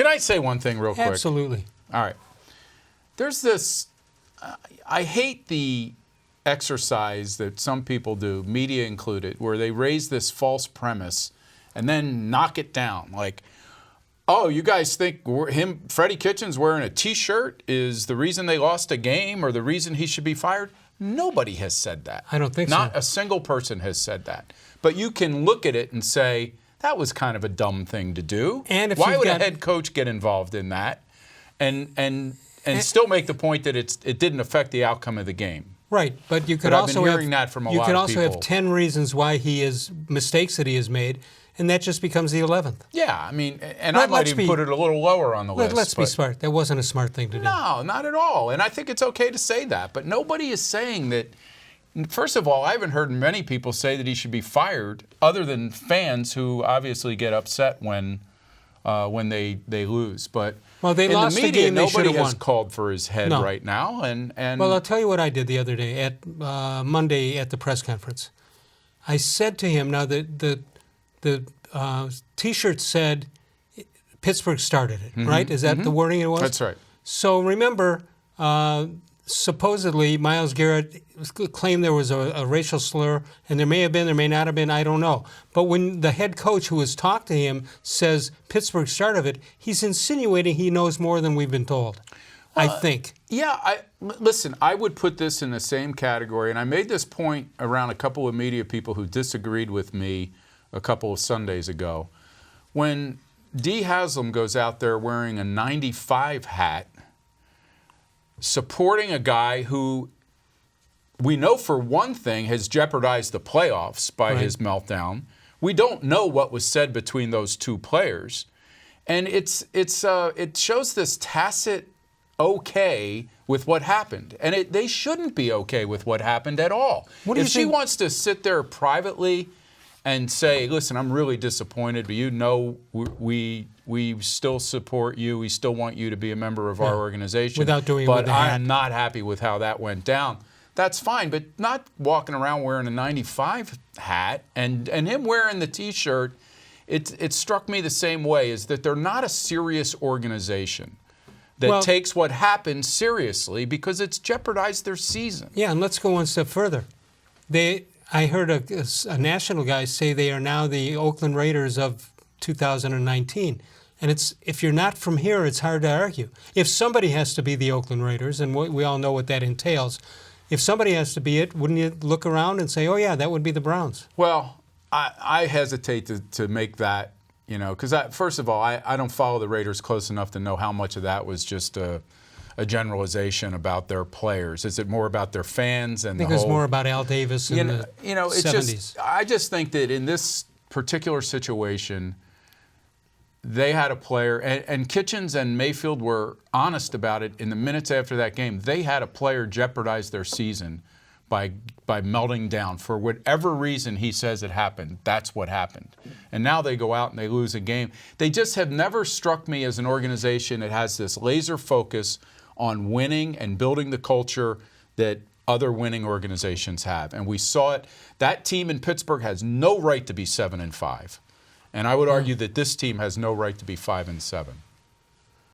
Can I say one thing real quick? Absolutely. All right. There's this, I hate the exercise that some people do, media included, where they raise this false premise and then knock it down. Like, oh, you guys think Freddie Kitchens wearing a T-shirt is the reason they lost a game or the reason he should be fired? Nobody has said that. I don't think so. Not a single person has said that. But you can look at it and say, that was kind of a dumb thing to do. And if why would a head coach get involved in that and still make the point that it didn't affect the outcome of the game? Right, but you could I've also been hearing that from a lot of people. You could also have 10 reasons why mistakes that he has made, and that just becomes the 11th. Yeah, I mean, and I might even put it a little lower on the list. Let's be smart. That wasn't a smart thing to do. No, not at all. And I think it's okay to say that. But nobody is saying that. First of all, I haven't heard many people say that he should be fired, other than fans who obviously get upset when they lose. But they in lost the media, the game they nobody has won. called for his head right now. And well, I'll tell you what I did the other day at Monday at the press conference. I said to him, now the T-shirt said Pittsburgh started it, right? Is that the wording it was? That's right. So remember, supposedly Myles Garrett claimed there was a racial slur, and there may have been, there may not have been, I don't know. But when the head coach who has talked to him says Pittsburgh started it, he's insinuating he knows more than we've been told, I think. Yeah, listen, I would put this in the same category, and I made this point around a couple of media people who disagreed with me a couple of Sundays ago. When Dee Haslam goes out there wearing a 95 hat, supporting a guy who we know for one thing has jeopardized the playoffs by his meltdown. We don't know what was said between those two players. And it shows this tacit okay with what happened. And they shouldn't be okay with what happened at all. If she wants to sit there privately and say, listen, I'm really disappointed, but you know we still support you. We still want you to be a member of our organization. Without doing it but with the hat. I'm not happy with how that went down. That's fine, but not walking around wearing a 95 hat and him wearing the T-shirt, it struck me the same way, is that they're not a serious organization that takes what happened seriously because it's jeopardized their season. Yeah, and let's go one step further. I heard a national guy say they are now the Oakland Raiders of 2019. And if you're not from here, it's hard to argue. If somebody has to be the Oakland Raiders, and we all know what that entails, if somebody has to be it, wouldn't you look around and say, oh, yeah, that would be the Browns? Well, I hesitate to make that, because first of all, I don't follow the Raiders close enough to know how much of that was just a generalization about their players. Is it more about their fans and I think it was more about Al Davis in the 70s. I just think that in this particular situation, they had a player, and Kitchens and Mayfield were honest about it in the minutes after that game. They had a player jeopardize their season by melting down. For whatever reason he says it happened, that's what happened. And now they go out and they lose a game. They just have never struck me as an organization that has this laser focus on winning and building the culture that other winning organizations have. And we saw it. That team in Pittsburgh has no right to be 7-5. And I would argue that this team has no right to be 5-7.